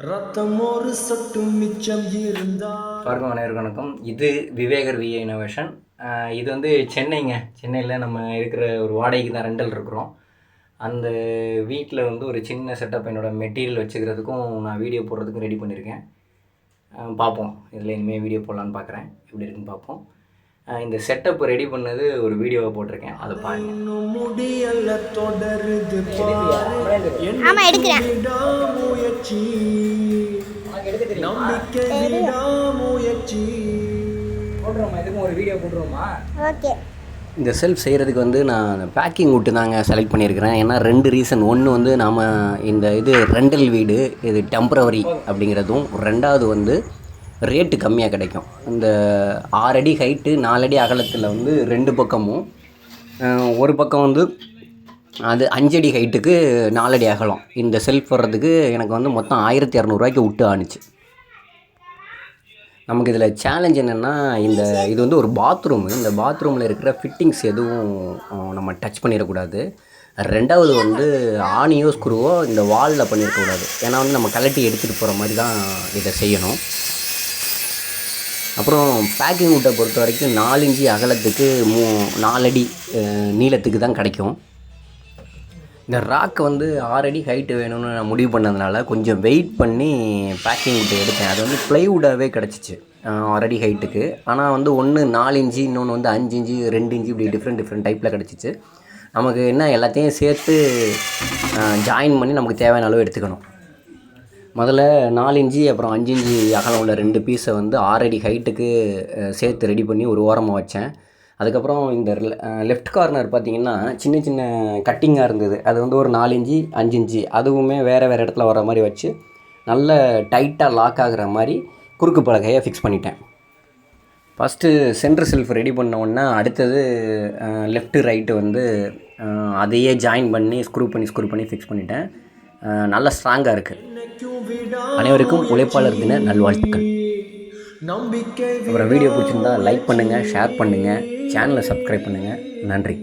ரத்தம் ஒரு சொட்டு மிச்சம் இருந்தா பார்க்கும் அனைவருக்கும் வணக்கம். இது விவேகர் விஏ இனோவேஷன். இது வந்து சென்னையில் நம்ம இருக்கிற ஒரு வாடகைக்கு தான் ரெண்டல் இருக்கிறோம். அந்த வீட்டில் வந்து ஒரு சின்ன செட்டப் என்னோடய மெட்டீரியல் வச்சுக்கிறதுக்கும் நான் வீடியோ போடுறதுக்கும் ரெடி பண்ணியிருக்கேன். பார்ப்போம், இதில் இனிமேல் வீடியோ போடலான்னு பார்க்குறேன். எப்படி இருக்குன்னு பார்ப்போம். இந்த செட்டப் ரெடி பண்ணது ஒரு வீடியோவை போட்டிருக்கேன், அதை பாருங்கள். எதுக்கும் ஒரு வீடியோ போட்டுருவோமா? ஓகே. இந்த செல்ஃப் செய்கிறதுக்கு வந்து நான் பேக்கிங் விட்டு தாங்க செலக்ட் பண்ணியிருக்கிறேன். ஏன்னா 2 ரீசன். ஒன்று வந்து நாம் இது ரெண்டல் வீடு, இது டெம்பரவரி அப்படிங்கிறதும், ரெண்டாவது வந்து ரேட்டு கம்மியாக கிடைக்கும். இந்த 6 அடி ஹைட்டு 4 அடி அகலத்தில் வந்து 2 பக்கமும், ஒரு பக்கம் வந்து அது 5 அடி ஹைட்டுக்கு 4 அடி அகலம். இந்த செல்ஃப் வர்றதுக்கு எனக்கு வந்து மொத்தம் 1200 விட்டு ஆணுச்சு. நமக்கு இதில் சேலஞ்ச் என்னென்னா, இது வந்து ஒரு பாத்ரூமு. இந்த பாத்ரூமில் இருக்கிற ஃபிட்டிங்ஸ் எதுவும் நம்ம டச் பண்ணிடக்கூடாது. ரெண்டாவது வந்து ஆணியோ ஸ்க்ரூவோ இந்த வாலில் பண்ணியிருக்கக்கூடாது. ஏன்னா வந்து நம்ம கலட்டி எடுத்துகிட்டு போகிற மாதிரி தான் இதை செய்யணும். அப்புறம் பேக்கிங் வுட்டை பொறுத்த வரைக்கும் 4 இன்ச்சு அகலத்துக்கு 4 அடி நீளத்துக்கு தான் கிடைக்கும். இந்த ராக் வந்து 6 அடி ஹைட்டு வேணும்னு நான் முடிவு பண்ணதுனால கொஞ்சம் வெயிட் பண்ணி பேக்கிங் வுட்டை எடுத்தேன். அது வந்து ப்ளைவுட்டாகவே கிடச்சிச்சு 6 அடி ஹைட்டுக்கு. ஆனால் வந்து ஒன்று 4 இன்ச்சு, இன்னொன்று வந்து 5 இன்ச்சு, 2 இன்ச்சு, இப்படி டிஃப்ரெண்ட் டைப்பில் கிடச்சிச்சு. நமக்கு என்ன எல்லாத்தையும் சேர்த்து ஜாயின் பண்ணி நமக்கு தேவையான அளவு எடுத்துக்கணும். முதல்ல 4 இன்ச்சு அப்புறம் 5 இன்ச்சு அகலம் உள்ள 2 பீஸை வந்து 6 அடி ஹைட்டுக்கு சேர்த்து ரெடி பண்ணி ஒரு ஓரமாக வச்சேன். அதுக்கப்புறம் இந்த லெஃப்ட் கார்னர் பார்த்திங்கன்னா சின்ன கட்டிங்காக இருந்தது. அது வந்து ஒரு 4 இன்ச்சு 5 இன்ச்சு அதுவுமே வேறு இடத்துல வர மாதிரி வச்சு நல்ல டைட்டாக லாக் ஆகிற மாதிரி குறுக்கு பலகையை ஃபிக்ஸ் பண்ணிட்டேன். ஃபஸ்ட்டு சென்ட்ரு செல்ஃப் ரெடி பண்ண உடனே அடுத்தது லெஃப்ட்டு ரைட்டு வந்து அதையே ஜாயின் பண்ணி ஸ்க்ரூ பண்ணி ஃபிக்ஸ் பண்ணிட்டேன். நல்ல ஸ்ட்ராங்காக இருக்குது. அனைவருக்கும் உழைப்பாளர் தின நல்வாழ்த்துக்கள். அப்புறம் வீடியோ பிடிச்சிருந்தா லைக் பண்ணுங்கள், ஷேர் பண்ணுங்கள், சேனலை சப்ஸ்கிரைப் பண்ணுங்கள். நன்றி.